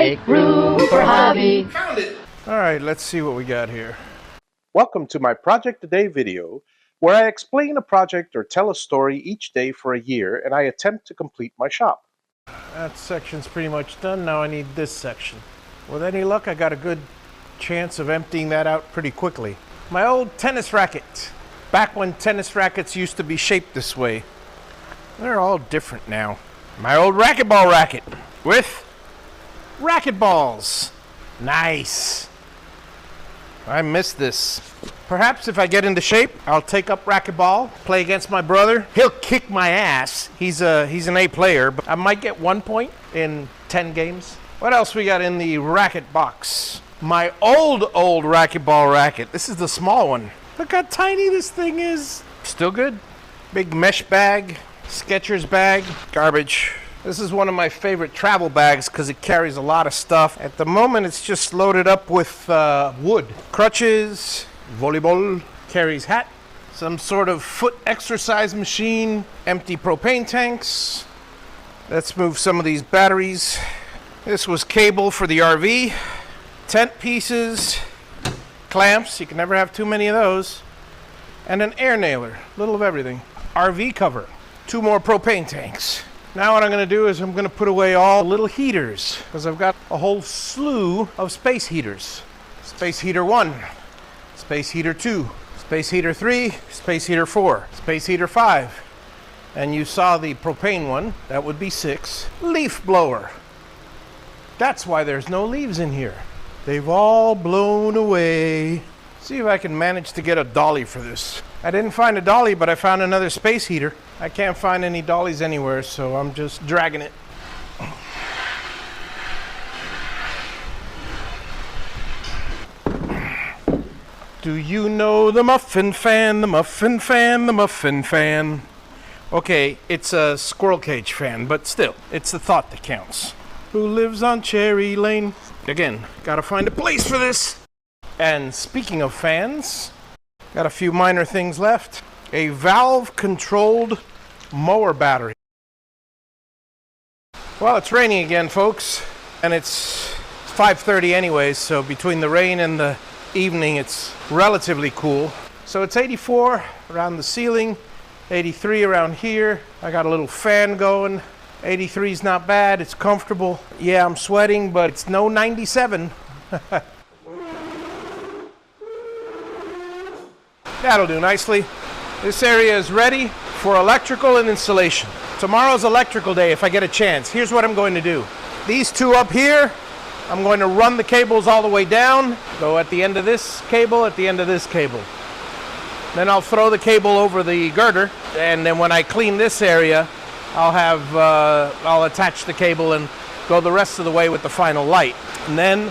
Make room for Javi. Found it! Alright, let's see what we got here. Welcome to my Project a Day video, where I explain a project or tell a story each day for a year, and I attempt to complete my shop. That section's pretty much done. Now I need this section. With any luck, I got a good chance of emptying that out pretty quickly. My old tennis racket. Back when tennis rackets used to be shaped this way. They're all different now. My old racquetball racket with racquetballs. Nice. I miss this. Perhaps if I get into shape, I'll take up racquetball, play against my brother. He'll kick my ass. He's an A player, but I might get 1 point in 10 games. What else we got in the racket box? My old racquetball racket. This is the small one. Look how tiny this thing is. Still good. Big mesh bag, Skechers bag, garbage. This is one of my favorite travel bags because it carries a lot of stuff. At the moment, it's just loaded up with wood. Crutches, volleyball, carries hat, some sort of foot exercise machine, empty propane tanks. Let's move some of these batteries. This was cable for the RV, tent pieces, clamps, you can never have too many of those, and an air nailer, little of everything. RV cover, 2 more propane tanks. Now what I'm going to do is I'm going to put away all the little heaters, because I've got a whole slew of space heaters. Space heater 1, space heater 2, space heater 3, space heater 4, space heater 5, and you saw the propane one, that would be 6. Leaf blower. That's why there's no leaves in here. They've all blown away. See if I can manage to get a dolly for this. I didn't find a dolly, but I found another space heater. I can't find any dollies anywhere, so I'm just dragging it. Do you know the muffin fan, the muffin fan, the muffin fan? Okay, it's a squirrel cage fan, but still, it's the thought that counts. Who lives on Cherry Lane? Again, gotta find a place for this. And speaking of fans, got a few minor things left. A valve-controlled mower battery. Well, it's raining again, folks, and it's 5:30 anyways, so between the rain and the evening, it's relatively cool. So it's 84 around the ceiling, 83 around here. I got a little fan going. 83 is not bad, it's comfortable. Yeah, I'm sweating, but it's no 97. That'll do nicely. This area is ready for electrical and installation. Tomorrow's electrical day if I get a chance. Here's what I'm going to do. These 2 up here, I'm going to run the cables all the way down, go at the end of this cable, at the end of this cable. Then I'll throw the cable over the girder, and then when I clean this area, I'll attach the cable and go the rest of the way with the final light. And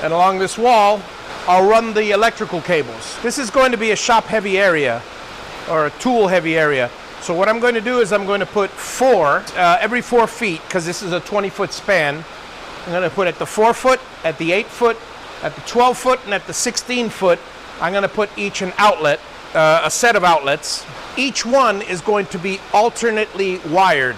along this wall, I'll run the electrical cables. This is going to be a shop-heavy area, or a tool-heavy area. So what I'm going to do is I'm going to put 4, every 4 feet, because this is a 20-foot span. I'm going to put at the 4-foot, at the 8-foot, at the 12-foot, and at the 16-foot, I'm going to put each an outlet, a set of outlets. Each one is going to be alternately wired.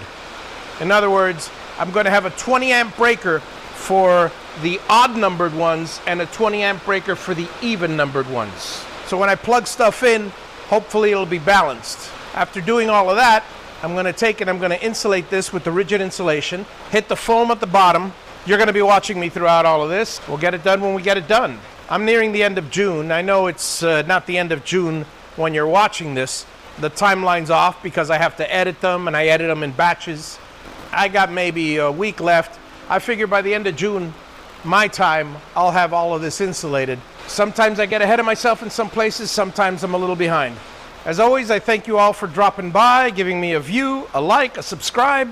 In other words, I'm going to have a 20-amp breaker for the odd-numbered ones and a 20-amp breaker for the even-numbered ones. So when I plug stuff in, hopefully it'll be balanced. After doing all of that, I'm going to take it, I'm going to insulate this with the rigid insulation, hit the foam at the bottom. You're going to be watching me throughout all of this. We'll get it done when we get it done. I'm nearing the end of June. I know it's not the end of June when you're watching this. The timeline's off because I have to edit them, and I edit them in batches. I got maybe a week left. I figure by the end of June, my time, I'll have all of this insulated. Sometimes I get ahead of myself in some places, sometimes I'm a little behind. As always, I thank you all for dropping by, giving me a view, a like, a subscribe,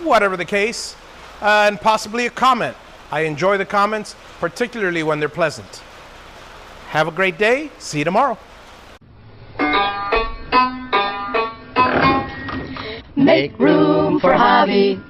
whatever the case, and possibly a comment. I enjoy the comments, particularly when they're pleasant. Have a great day. See you tomorrow. Make room for Javi.